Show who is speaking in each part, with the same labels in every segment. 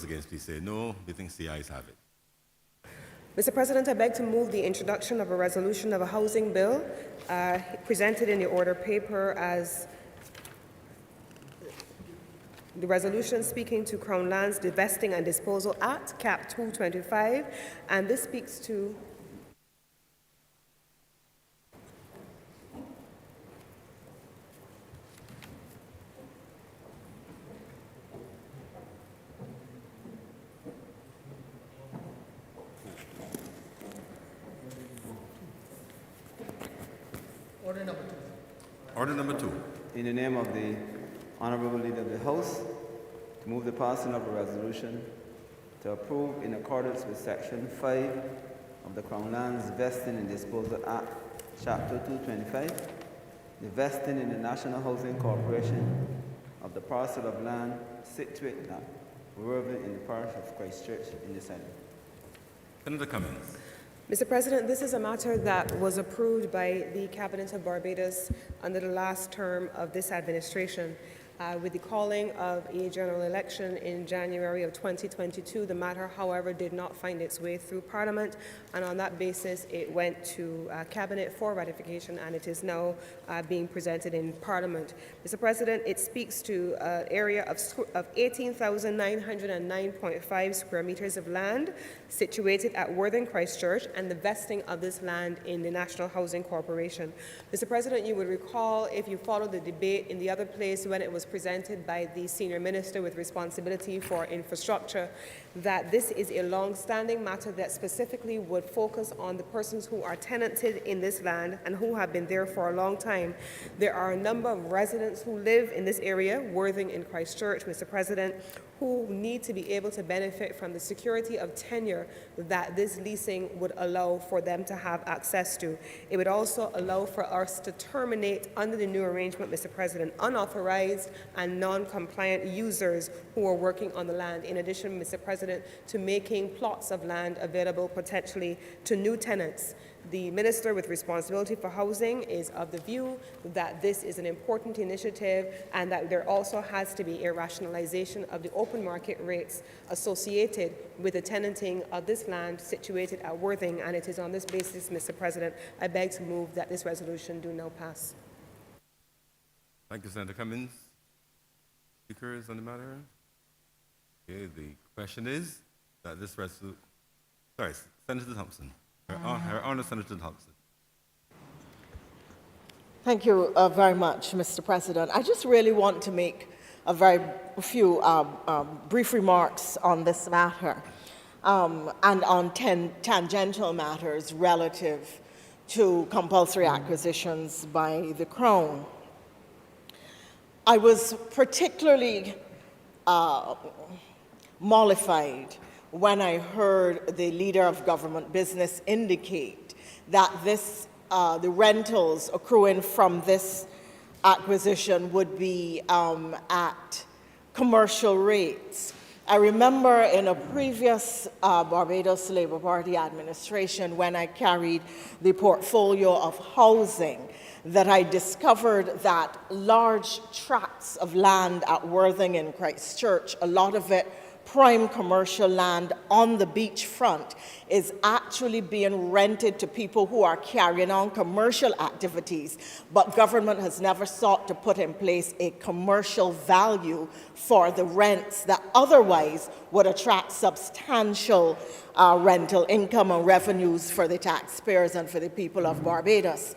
Speaker 1: Against, please say no. The things the ayes have it.
Speaker 2: Mr. President, I beg to move the introduction of a resolution of a housing bill presented in the order paper as the resolution speaking to Crown Lands Divesting and Disposal Act, Cap 225, and this speaks to
Speaker 1: Order number two.
Speaker 3: In the name of the Honorable Leader of the House, to move the passing of a resolution to approve, in accordance with Section 5 of the Crown Lands Vesting and Disposal Act, Chapter 225, the vesting in the National Housing Corporation of the parcel of land situated at Worthing in the parish of Christchurch in this island.
Speaker 1: Senator Cummins.
Speaker 2: Mr. President, this is a matter that was approved by the Cabinet of Barbados under the last term of this administration. With the calling of a general election in January of 2022, the matter, however, did not find its way through Parliament, and on that basis, it went to Cabinet for ratification, and it is now being presented in Parliament. Mr. President, it speaks to an area of 18,909.5 square meters of land situated at Worthing, Christchurch, and the vesting of this land in the National Housing Corporation. Mr. President, you would recall, if you followed the debate in the other place when it was presented by the Senior Minister with responsibility for infrastructure, that this is a long-standing matter that specifically would focus on the persons who are tenanted in this land and who have been there for a long time. There are a number of residents who live in this area, Worthing in Christchurch, Mr. President, who need to be able to benefit from the security of tenure that this leasing would allow for them to have access to. It would also allow for us to terminate, under the new arrangement, Mr. President, unauthorized and non-compliant users who are working on the land. In addition, Mr. President, to making plots of land available potentially to new tenants. The Minister with responsibility for housing is of the view that this is an important initiative and that there also has to be a rationalization of the open market rates associated with the tenanting of this land situated at Worthing, and it is on this basis, Mr. President, I beg to move that this resolution do now pass.
Speaker 1: Thank you, Senator Cummins. Speakers on the matter? Okay, the question is that this resolution... Sorry, Senator Thompson. Her Honor, Senator Thompson.
Speaker 4: Thank you very much, Mr. President. I just really want to make a few brief remarks on this matter and on tangential matters relative to compulsory acquisitions by the Crown. I was particularly mollified when I heard the leader of government business indicate that the rentals accruing from this acquisition would be at commercial rates. I remember in a previous Barbados Labour Party administration, when I carried the portfolio of housing, that I discovered that large tracts of land at Worthing in Christchurch, a lot of it prime commercial land on the beachfront, is actually being rented to people who are carrying on commercial activities, but government has never sought to put in place a commercial value for the rents that otherwise would attract substantial rental income and revenues for the taxpayers and for the people of Barbados.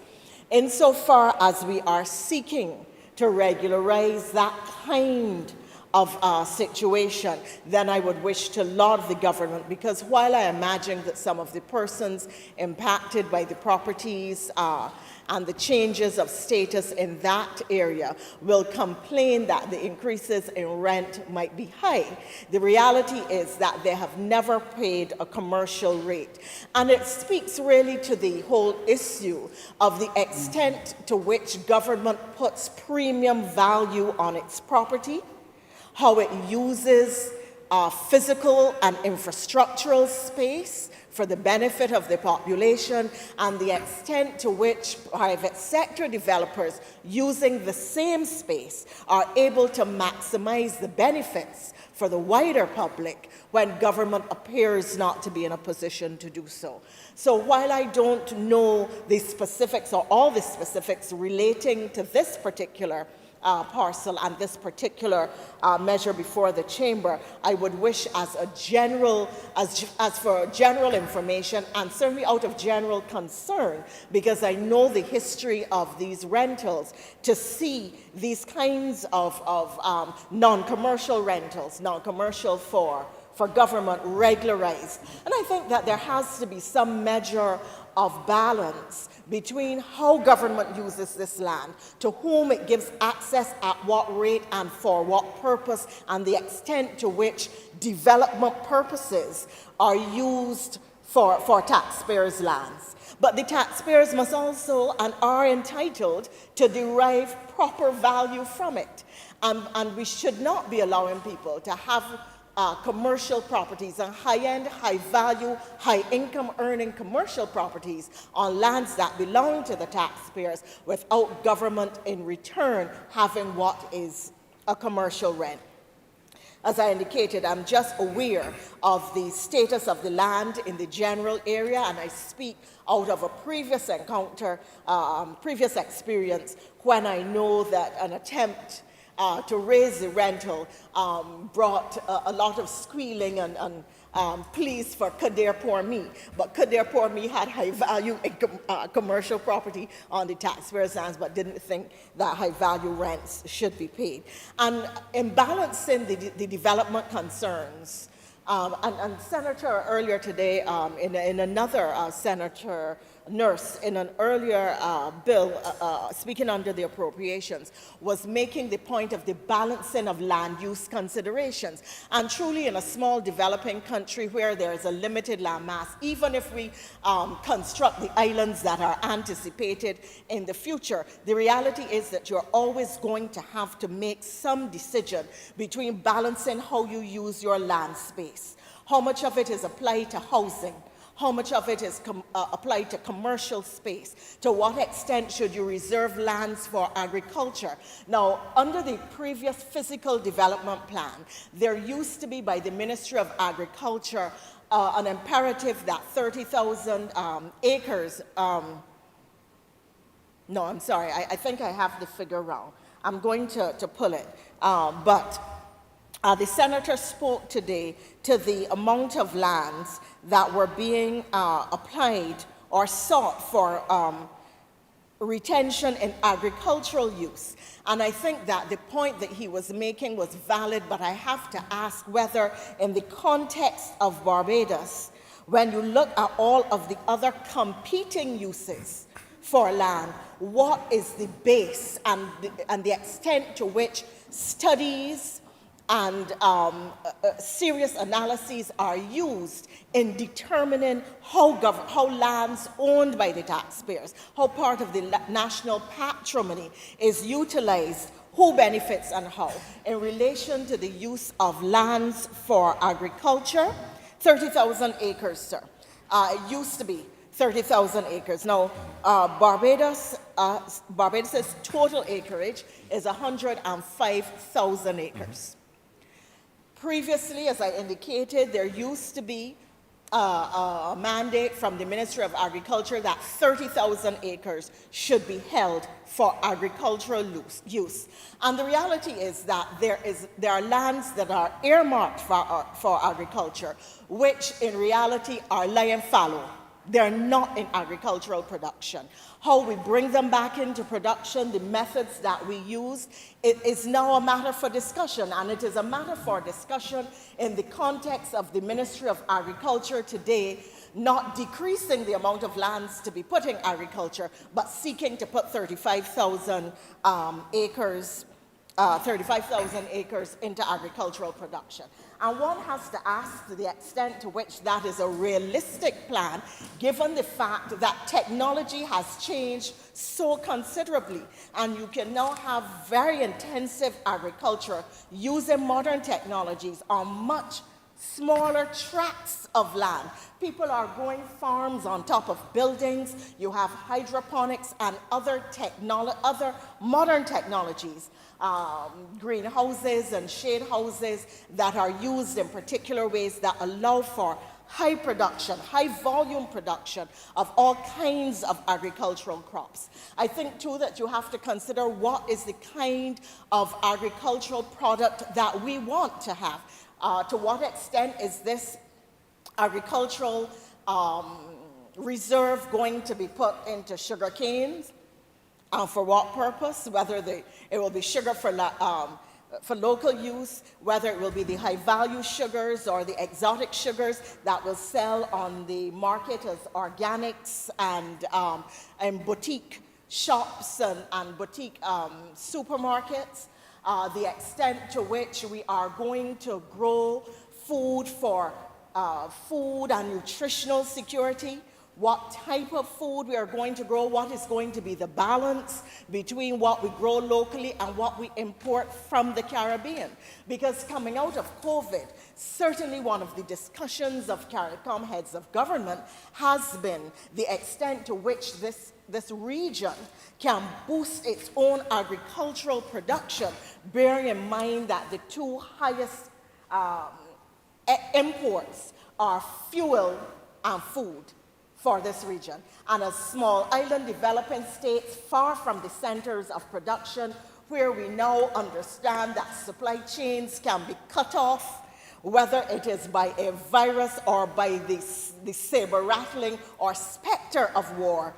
Speaker 4: Insofar as we are seeking to regularize that kind of situation, then I would wish to laud the government, because while I imagine that some of the persons impacted by the properties and the changes of status in that area will complain that the increases in rent might be high, the reality is that they have never paid a commercial rate. And it speaks really to the whole issue of the extent to which government puts premium value on its property, how it uses physical and infrastructural space for the benefit of the population, and the extent to which private sector developers using the same space are able to maximize the benefits for the wider public when government appears not to be in a position to do so. So while I don't know the specifics or all the specifics relating to this particular parcel and this particular measure before the chamber, I would wish as for general information, and certainly out of general concern, because I know the history of these rentals, to see these kinds of non-commercial rentals, non-commercial for government regularized. And I think that there has to be some measure of balance between how government uses this land, to whom it gives access, at what rate and for what purpose, and the extent to which development purposes are used for taxpayers' lands. But the taxpayers must also and are entitled to derive proper value from it. And we should not be allowing people to have commercial properties and high-end, high-value, high-income earning commercial properties on lands that belong to the taxpayers without government in return having what is a commercial rent. As I indicated, I'm just aware of the status of the land in the general area, and I speak out of a previous encounter, previous experience, when I know that an attempt to raise the rental brought a lot of squealing and pleas for Kadir Pour Me. But Kadir Pour Me had high value commercial property on the taxpayers' lands, but didn't think that high value rents should be paid. And in balancing the development concerns, and Senator earlier today, in another Senator Nurse, in an earlier bill, speaking under the appropriations, was making the point of the balancing of land use considerations. And truly, in a small developing country where there is a limited land mass, even if we construct the islands that are anticipated in the future, the reality is that you're always going to have to make some decision between balancing how you use your land space. How much of it is applied to housing? How much of it is applied to commercial space? To what extent should you reserve lands for agriculture? Now, under the previous physical development plan, there used to be by the Ministry of Agriculture an imperative that 30,000 acres, no, I'm sorry, I think I have the figure wrong. I'm going to pull it, the senator spoke today to the amount of lands that were being applied or sought for retention in agricultural use. And I think that the point that he was making was valid, but I have to ask whether in the context of Barbados, when you look at all of the other competing uses for land, what is the base and the extent to which studies and serious analyses are used in determining how lands owned by the taxpayers, how part of the national patrimony is utilized, who benefits and how, in relation to the use of lands for agriculture. 30,000 acres, sir. It used to be 30,000 acres. Now, Barbados's total acreage is 105,000 acres. Previously, as I indicated, there used to be a mandate from the Ministry of Agriculture that 30,000 acres should be held for agricultural use. And the reality is that there are lands that are earmarked for agriculture, which in reality are lying fallow. They're not in agricultural production. How we bring them back into production, the methods that we use, it is now a matter for discussion, and it is a matter for discussion in the context of the Ministry of Agriculture today, not decreasing the amount of lands to be put in agriculture, but seeking to put 35,000 acres into agricultural production. And one has to ask to the extent to which that is a realistic plan, given the fact that technology has changed so considerably, and you can now have very intensive agriculture using modern technologies on much smaller tracts of land. People are growing farms on top of buildings. You have hydroponics and other modern technologies, greenhouses and shade houses that are used in particular ways that allow for high production, high volume production of all kinds of agricultural crops. I think too that you have to consider what is the kind of agricultural product that we want to have. To what extent is this agricultural reserve going to be put into sugar canes? For what purpose? Whether it will be sugar for local use, whether it will be the high-value sugars or the exotic sugars that will sell on the market as organics and boutique shops and boutique supermarkets. The extent to which we are going to grow food for food and nutritional security, what type of food we are going to grow, what is going to be the balance between what we grow locally and what we import from the Caribbean. Because coming out of COVID, certainly one of the discussions of CARICOM heads of government has been the extent to which this region can boost its own agricultural production, bearing in mind that the two highest imports are fuel and food for this region. And as small island developing states far from the centers of production, where we now understand that supply chains can be cut off, whether it is by a virus or by the saber rattling or specter of war,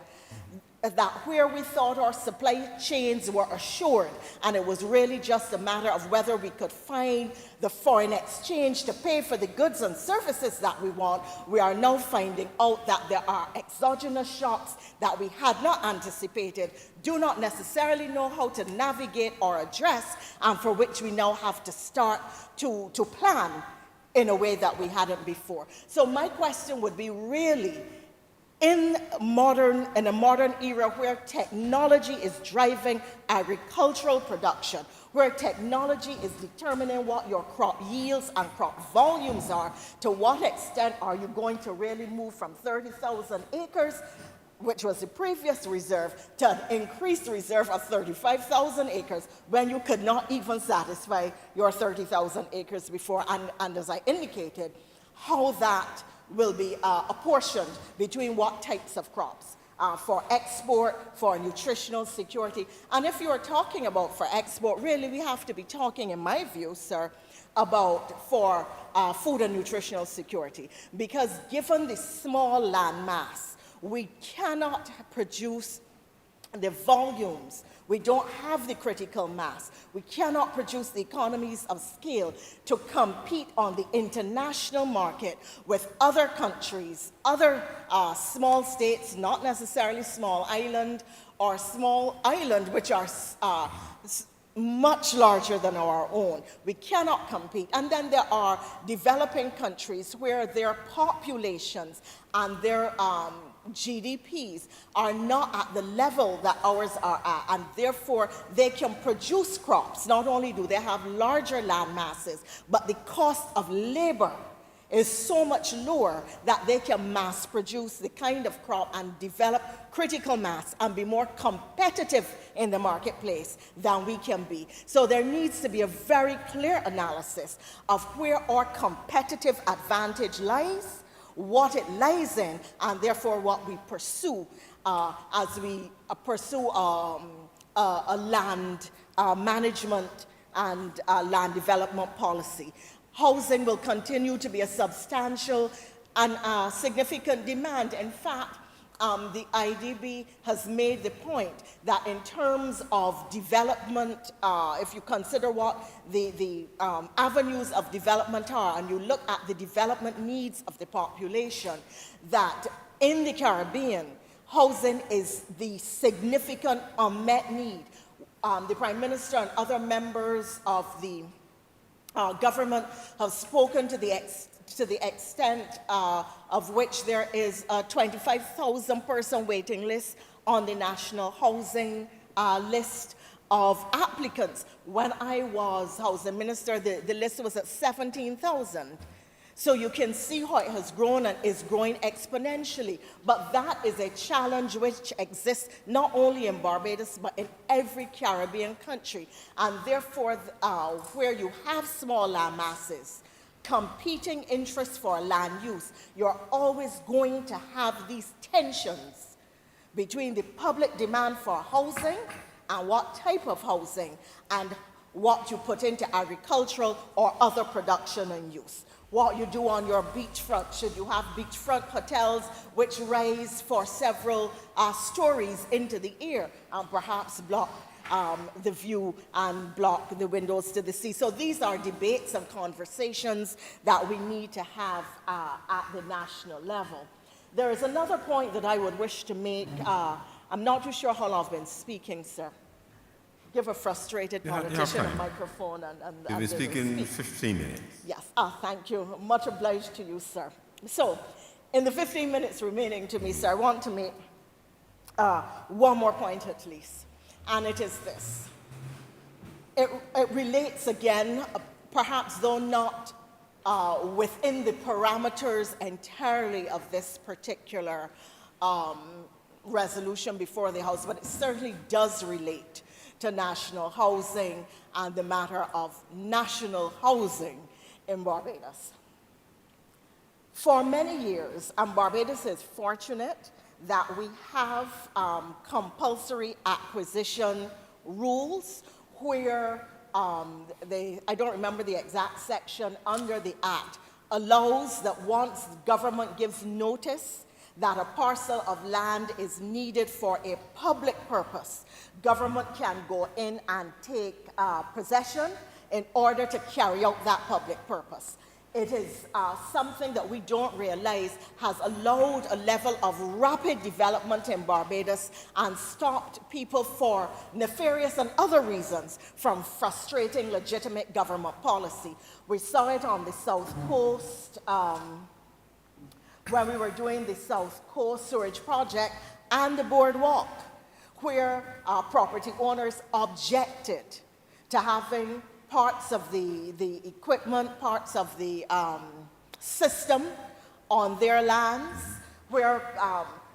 Speaker 4: that where we thought our supply chains were assured, and it was really just a matter of whether we could find the foreign exchange to pay for the goods and services that we want, we are now finding out that there are exogenous shocks that we had not anticipated, do not necessarily know how to navigate or address, and for which we now have to start to plan in a way that we hadn't before. So my question would be really, in a modern era where technology is driving agricultural production, where technology is determining what your crop yields and crop volumes are, to what extent are you going to really move from 30,000 acres, which was the previous reserve, to an increased reserve of 35,000 acres when you could not even satisfy your 30,000 acres before? And as I indicated, how that will be apportioned between what types of crops for export, for nutritional security. And if you are talking about for export, really we have to be talking, in my view, sir, about for food and nutritional security. Because given the small land mass, we cannot produce the volumes. We don't have the critical mass. We cannot produce the economies of scale to compete on the international market with other countries, other small states, not necessarily small island, or small island, which are much larger than our own. We cannot compete. And then there are developing countries where their populations and their GDPs are not at the level that ours are at, and therefore they can produce crops. Not only do they have larger land masses, but the cost of labor is so much lower that they can mass produce the kind of crop and develop critical mass and be more competitive in the marketplace than we can be. So there needs to be a very clear analysis of where our competitive advantage lies, what it lies in, and therefore what we pursue as we pursue a land management and land development policy. Housing will continue to be a substantial and significant demand. In fact, the IDB has made the point that in terms of development, if you consider what the avenues of development are, and you look at the development needs of the population, that in the Caribbean, housing is the significant unmet need. The Prime Minister and other members of the government have spoken to the extent of which there is a 25,000 person waiting list on the national housing list of applicants. When I was housing minister, the list was at 17,000. So you can see how it has grown and is growing exponentially. But that is a challenge which exists not only in Barbados, but in every Caribbean country. And therefore, where you have small land masses, competing interests for land use, you're always going to have these tensions between the public demand for housing and what type of housing and what you put into agricultural or other production and use. What you do on your beachfront, should you have beachfront hotels which rise for several stories into the air and perhaps block the view and block the windows to the sea. So these are debates and conversations that we need to have at the national level. There is another point that I would wish to make. I'm not too sure how long I've been speaking, sir. Give a frustrated politician a microphone and
Speaker 1: You've been speaking 15 minutes.
Speaker 4: Yes, thank you. Much obliged to you, sir. So, in the 15 minutes remaining to me, sir, I want to make one more point at least, and it is this. It relates again, perhaps though not within the parameters entirely of this particular resolution before the House, but it certainly does relate to national housing and the matter of national housing in Barbados. For many years, and Barbados is fortunate that we have compulsory acquisition rules where I don't remember the exact section under the Act, allows that once government gives notice that a parcel of land is needed for a public purpose, government can go in and take possession in order to carry out that public purpose. It is something that we don't realize has allowed a level of rapid development in Barbados and stopped people for nefarious and other reasons from frustrating legitimate government policy. We saw it on the South Coast when we were doing the South Coast Sewerage Project and the boardwalk, where property owners objected to having parts of the equipment, parts of the system on their lands, where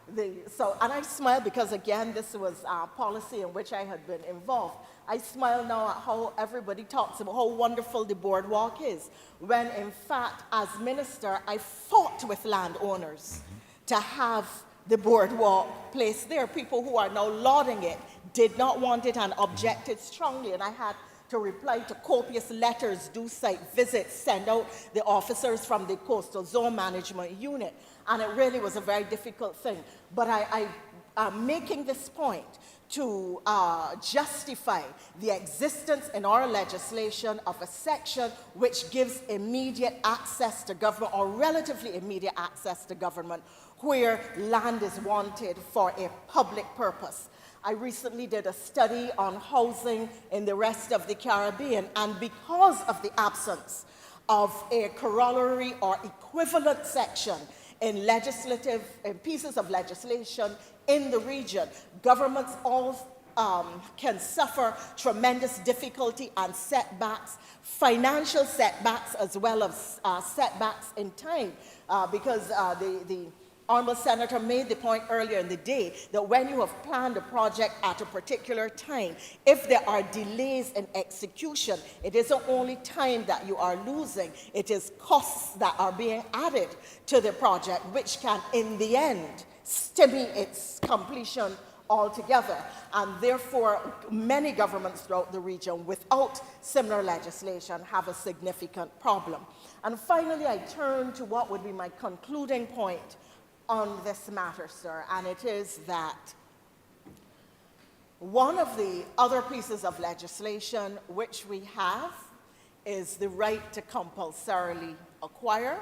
Speaker 4: and I smile because again, this was policy in which I had been involved. I smile now at how everybody talks about how wonderful the boardwalk is, when in fact, as minister, I fought with landowners to have the boardwalk placed there. People who are now lauding it did not want it and objected strongly, and I had to reply to copious letters, do site visits, send out the officers from the Coastal Zone Management Unit, and it really was a very difficult thing. But I'm making this point to justify the existence in our legislation of a section which gives immediate access to government, or relatively immediate access to government, where land is wanted for a public purpose. I recently did a study on housing in the rest of the Caribbean, and because of the absence of a corollary or equivalent section in pieces of legislation in the region, governments all can suffer tremendous difficulty and setbacks, financial setbacks as well as setbacks in time, because the Honorable Senator made the point earlier in the day that when you have planned a project at a particular time, if there are delays in execution, it isn't only time that you are losing, it is costs that are being added to the project, which can, in the end, stymie its completion altogether. And therefore, many governments throughout the region without similar legislation have a significant problem. And finally, I turn to what would be my concluding point on this matter, sir, and it is that one of the other pieces of legislation which we have is the right to compulsorily acquire.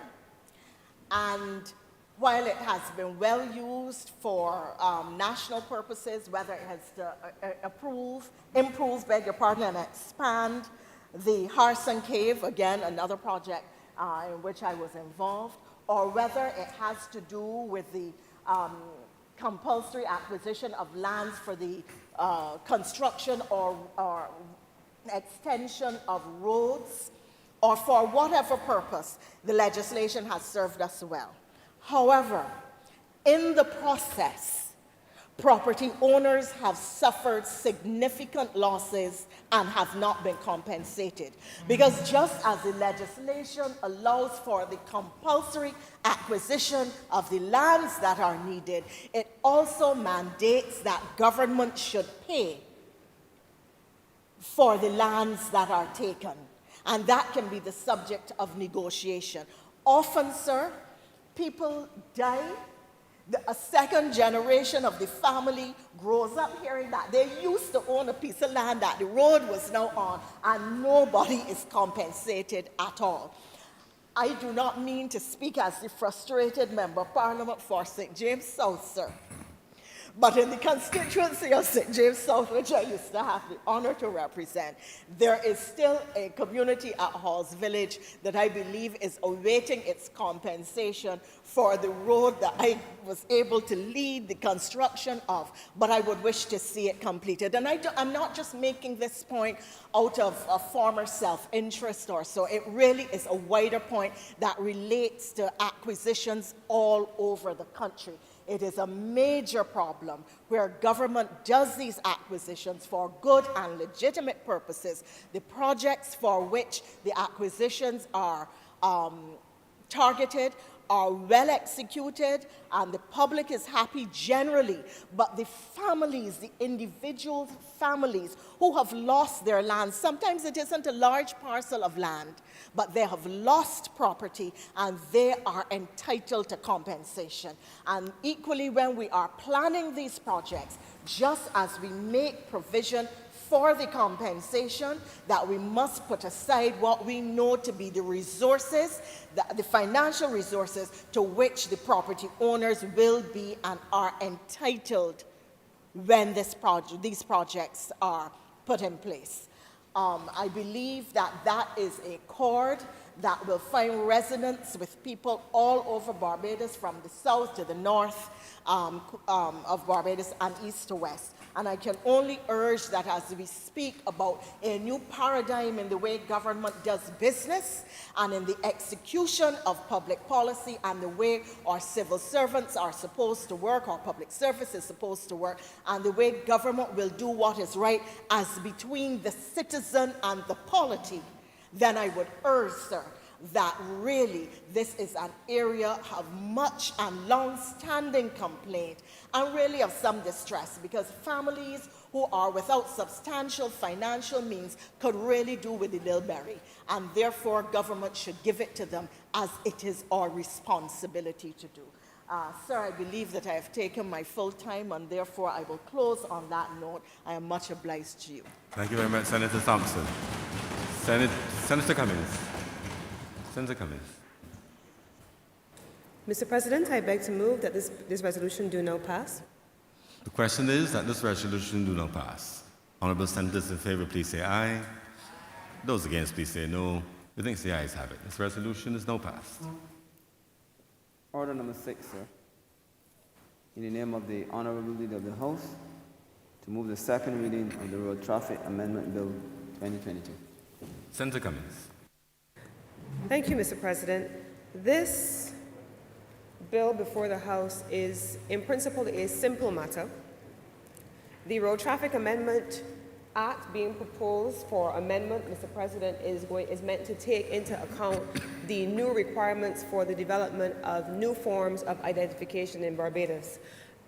Speaker 4: And while it has been well used for national purposes, whether it has to improve, and expand the Harson Cave, again, another project in which I was involved, or whether it has to do with the compulsory acquisition of lands for the construction or extension of roads or for whatever purpose, the legislation has served us well. However, in the process, property owners have suffered significant losses and have not been compensated. Because just as the legislation allows for the compulsory acquisition of the lands that are needed, it also mandates that government should pay for the lands that are taken. And that can be the subject of negotiation. Often, sir, people die. A second generation of the family grows up hearing that they used to own a piece of land that the road was now on, and nobody is compensated at all. I do not mean to speak as the frustrated member of Parliament for St. James South, sir. But in the constituency of St. James South, which I used to have the honor to represent, there is still a community at Halls Village that I believe is awaiting its compensation for the road that I was able to lead the construction of, but I would wish to see it completed. And I'm not just making this point out of a former self-interest or so. It really is a wider point that relates to acquisitions all over the country. It is a major problem where government does these acquisitions for good and legitimate purposes. The projects for which the acquisitions are targeted are well executed, and the public is happy generally. But the families, the individual families who have lost their land, sometimes it isn't a large parcel of land, but they have lost property and they are entitled to compensation. And equally, when we are planning these projects, just as we make provision for the compensation, that we must put aside what we know to be the resources, the financial resources to which the property owners will be and are entitled when these projects are put in place. I believe that that is a chord that will find resonance with people all over Barbados, from the south to the north of Barbados and east to west. And I can only urge that as we speak about a new paradigm in the way government does business and in the execution of public policy and the way our civil servants are supposed to work, our public service is supposed to work, and the way government will do what is right as between the citizen and the polity, then I would urge, sir, that really this is an area of much and long-standing complaint and really of some distress, because families who are without substantial financial means could really do with a little berry, and therefore government should give it to them as it is our responsibility to do. Sir, I believe that I have taken my full time, and therefore I will close on that note. I am much obliged to you.
Speaker 1: Thank you very much, Senator Thompson. Senator Cummings. Senator Cummings.
Speaker 2: Mr. President, I beg to move that this resolution do now pass.
Speaker 1: The question is that this resolution do not pass. Honourable senators in favour, please say aye. Those against, please say no. We think the ayes have it. This resolution is now passed.
Speaker 3: Order number 6, sir. In the name of the Honourable Leader of the House, to move the second reading of the Road Traffic Amendment Bill 2022.
Speaker 1: Senator Cummings.
Speaker 2: Thank you, Mr. President. This bill before the House is, in principle, a simple matter. The Road Traffic Amendment Act being proposed for amendment, Mr. President, is meant to take into account the new requirements for the development of new forms of identification in Barbados.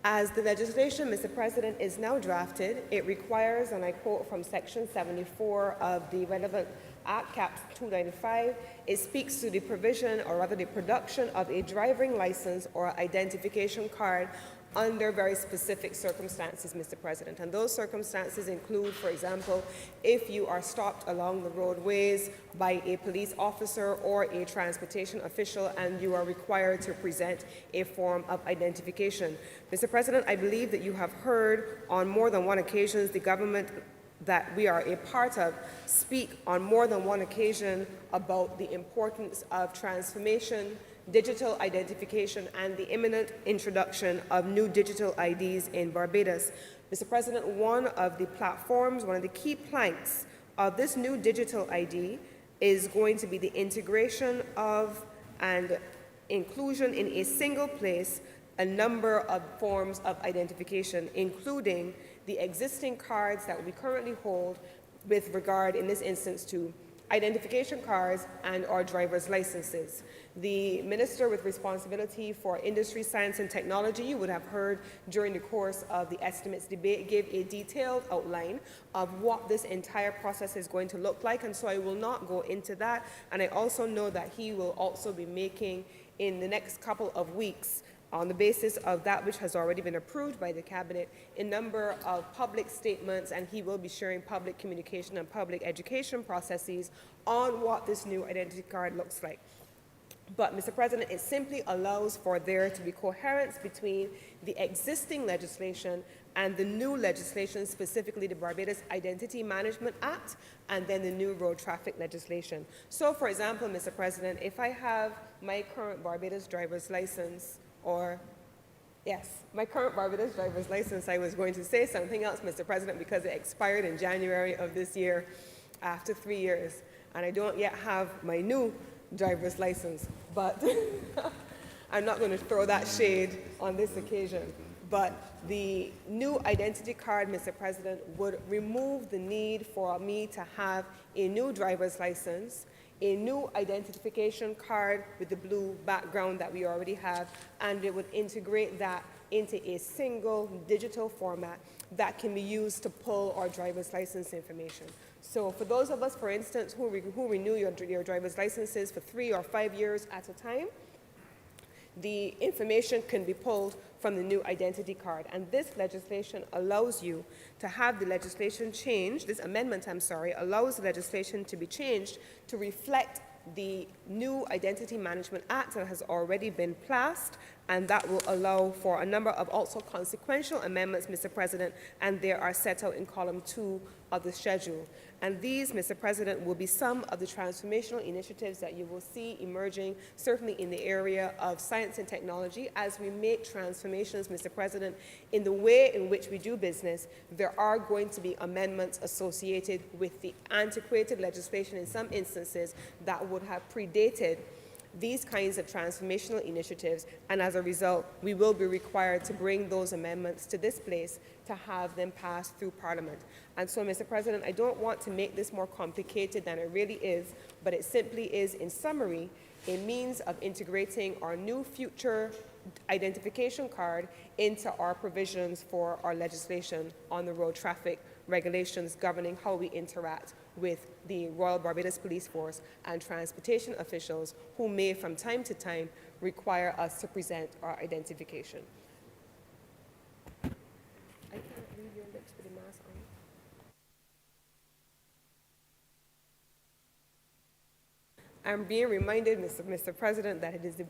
Speaker 2: As the legislation, Mr. President, is now drafted, it requires, and I quote from Section 74 of the relevant Act, Cap 295, it speaks to the provision, or rather the production of a driving license or identification card under very specific circumstances, Mr. President. And those circumstances include, for example, if you are stopped along the roadways by a police officer or a transportation official and you are required to present a form of identification. Mr. President, I believe that you have heard on more than one occasion the government that we are a part of speak on more than one occasion about the importance of transformation, digital identification, and the imminent introduction of new digital IDs in Barbados. Mr. President, one of the platforms, one of the key planks of this new digital ID is going to be the integration of and inclusion in a single place a number of forms of identification, including the existing cards that we currently hold with regard, in this instance, to identification cards and our driver's licenses. The minister with responsibility for industry, science, and technology, you would have heard during the course of the estimates debate, give a detailed outline of what this entire process is going to look like, and so I will not go into that. And I also know that he will also be making, in the next couple of weeks, on the basis of that which has already been approved by the Cabinet, a number of public statements, and he will be sharing public communication and public education processes on what this new identity card looks like. But, Mr. President, it simply allows for there to be coherence between the existing legislation and the new legislation, specifically the Barbados Identity Management Act, and then the new road traffic legislation. So, for example, Mr. President, if I have my current Barbados driver's license, my current Barbados driver's license, I was going to say something else, Mr. President, because it expired in January of this year after 3 years, and I don't yet have my new driver's license, but I'm not going to throw that shade on this occasion. But the new identity card, Mr. President, would remove the need for me to have a new driver's license, a new identification card with the blue background that we already have, and it would integrate that into a single digital format that can be used to pull our driver's license information. So for those of us, for instance, who renew your driver's licenses for 3 or 5 years at a time, the information can be pulled from the new identity card. And this legislation allows you to have the legislation changed, this amendment, allows the legislation to be changed to reflect the new Identity Management Act that has already been passed, and that will allow for a number of also consequential amendments, Mr. President, and they are set out in column 2 of the schedule. And these, Mr. President, will be some of the transformational initiatives that you will see emerging, certainly in the area of science and technology. As we make transformations, Mr. President, in the way in which we do business, there are going to be amendments associated with the antiquated legislation in some instances that would have predated these kinds of transformational initiatives, and as a result, we will be required to bring those amendments to this place to have them passed through Parliament. And so, Mr. President, I don't want to make this more complicated than it really is, but it simply is, in summary, a means of integrating our new future identification card into our provisions for our legislation on the road traffic regulations governing how we interact with the Royal Barbados Police Force and transportation officials who may from time to time require us to present our identification. I can't read your lips with a mask on. I'm being reminded, Mr. President, that it is the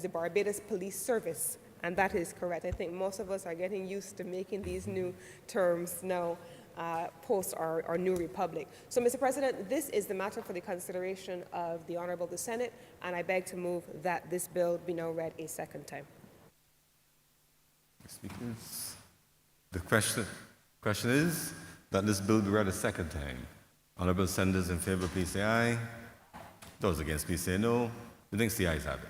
Speaker 2: Barbados Police Service, and that is correct. I think most of us are getting used to making these new terms now post our new republic. So, Mr. President, this is the matter for the consideration of the Honourable the Senate, and I beg to move that this bill be now read a second time.
Speaker 1: Speakers, the question is that this bill be read a second time. Honourable senators in favour, please say aye. Those against, please say no. The next the ayes have it.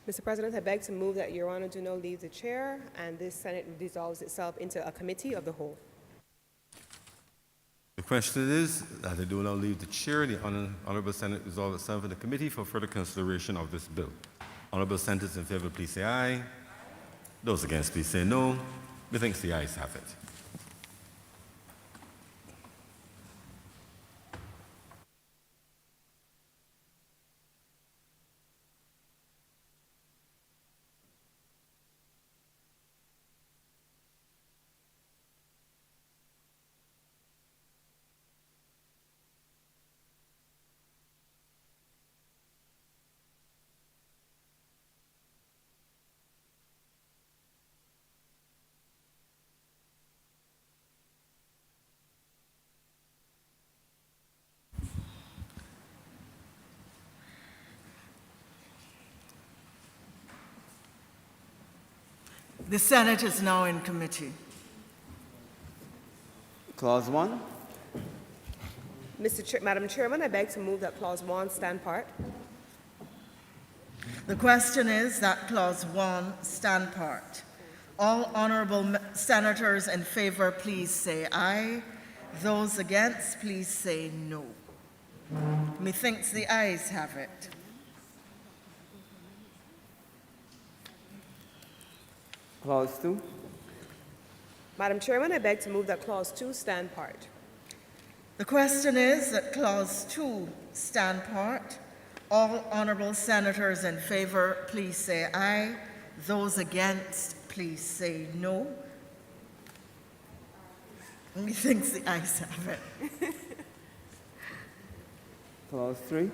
Speaker 2: Mr. President, I beg to move that Your Honour do not leave the chair and this Senate dissolves itself into a committee of the whole.
Speaker 1: The question is that I do not leave the chair. The Honourable Senate resolve itself in the committee for further consideration of this bill. Honourable senators in favour, please say aye. Those against, please say no. Methinks the ayes have it.
Speaker 5: The Senate is now in committee.
Speaker 3: Clause 1,
Speaker 2: Madam Chairman, I beg to move that Clause 1 stand part.
Speaker 4: The question is that Clause 1 stand part. All honourable senators in favour, please say aye. Those against, please say no. Methinks the ayes have it.
Speaker 3: Clause 2.
Speaker 2: Madam Chairman, I beg to move that Clause 2 stand part.
Speaker 4: The question is that Clause 2 stand part. All honourable senators in favour, please say aye. Those against, please say no. Methinks the ayes have it.
Speaker 3: Clause 3.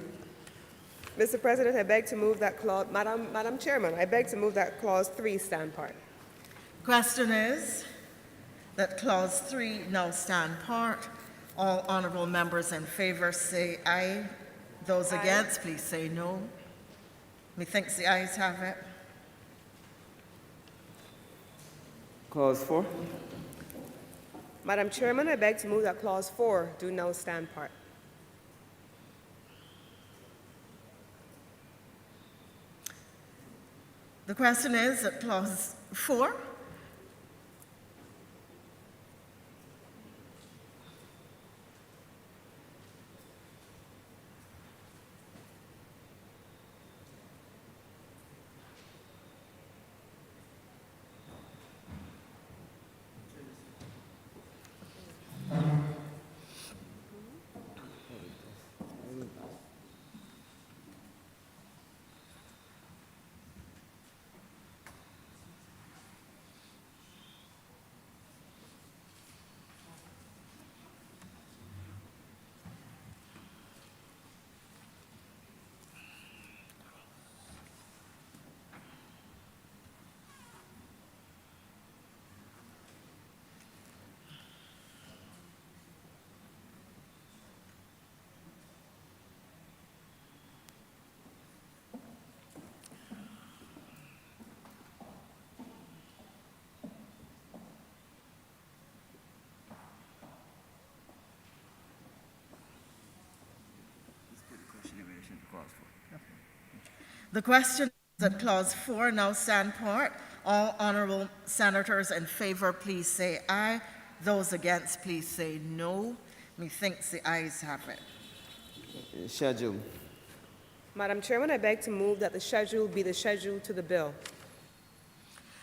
Speaker 2: Mr. President, I beg to move that clause, Madam Chairman, I beg to move that Clause 3 stand part.
Speaker 4: Question is that Clause 3 now stand part. All honourable members in favour say aye. Those against, please say no. Methinks the ayes have it.
Speaker 3: Clause 4.
Speaker 2: Madam Chairman, I beg to move that Clause 4 do now stand part.
Speaker 4: The question is that Clause 4 The question is that Clause 4 now stand part. All honourable senators in favour, please say aye. Those against, please say no. Methinks the ayes have it.
Speaker 3: Schedule.
Speaker 2: Madam Chairman, I beg to move that the schedule be the schedule to the bill.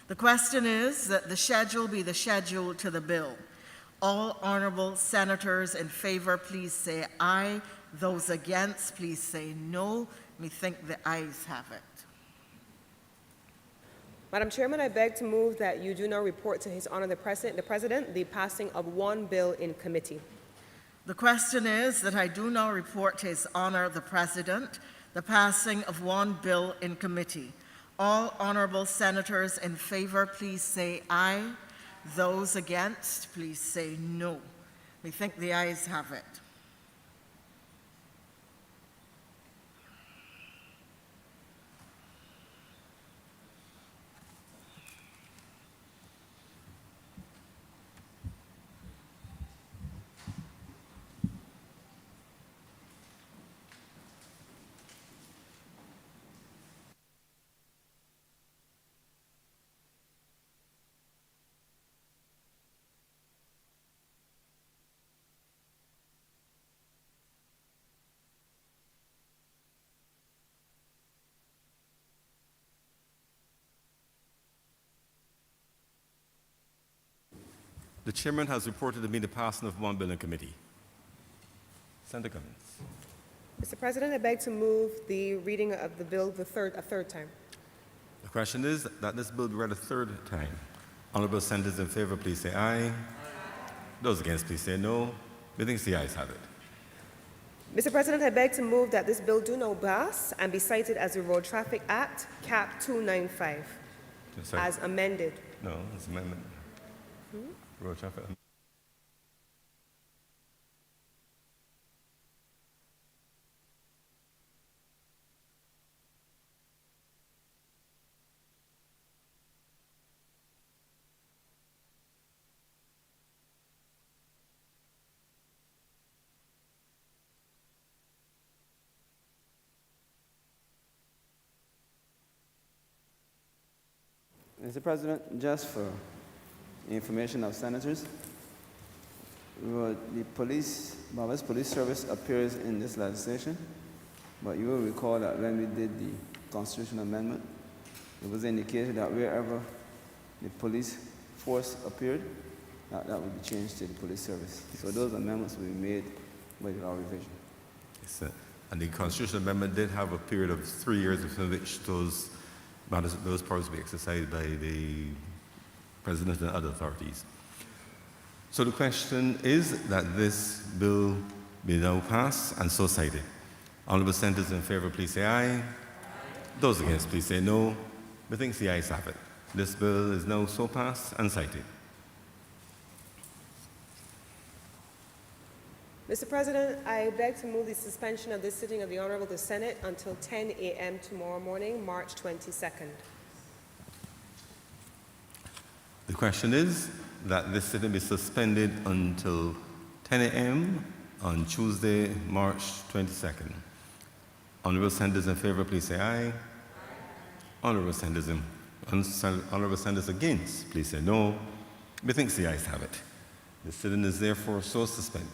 Speaker 4: The question is that the schedule be the schedule to the bill. All honourable senators in favour, please say aye. Those against, please say no. Methinks the ayes have it.
Speaker 2: Madam Chairman, I beg to move that you do now report to His Honour the President the passing of one bill in committee.
Speaker 4: The question is that I do now report to His Honour the President the passing of one bill in committee. All honourable senators in favour, please say aye. Those against, please say no. Methinks the ayes have it.
Speaker 1: The chairman has reported to me the passing of one bill in committee. Senator Cummins.
Speaker 2: Mr. President, I beg to move the reading of the bill a third time.
Speaker 1: The question is that this bill be read a third time. Honourable senators in favour, please say aye. Those against, please say no. Methinks the ayes have it.
Speaker 2: Mr. President, I beg to move that this bill do now pass and be cited as the Road Traffic Act, Cap 295,
Speaker 1: Sorry.
Speaker 2: as amended.
Speaker 1: No, it's amendment. Road traffic.
Speaker 3: Mr. President, just for information of senators, the Barbados Police Service appears in this legislation, but you will recall that when we did the constitutional amendment, it was indicated that wherever the police force appeared, that would be changed to the police service. So those amendments will be made by the law revision.
Speaker 1: Yes, sir. And the constitutional amendment did have a period of 3 years within which those powers will be exercised by the President and other authorities. So the question is that this bill be now passed and so cited. Honourable senators in favour, please say aye. Those against, please say no. Methinks the ayes have it. This bill is now so passed and cited.
Speaker 2: Mr. President, I beg to move the suspension of this sitting of the Honorable the Senate until 10 a.m. tomorrow morning, March 22nd.
Speaker 1: The question is that this sitting be suspended until 10 a.m. on Tuesday, March 22nd. Honourable senators in favour, please say aye. Honourable senators against, please say no. Methinks the ayes have it. The sitting is therefore so suspended.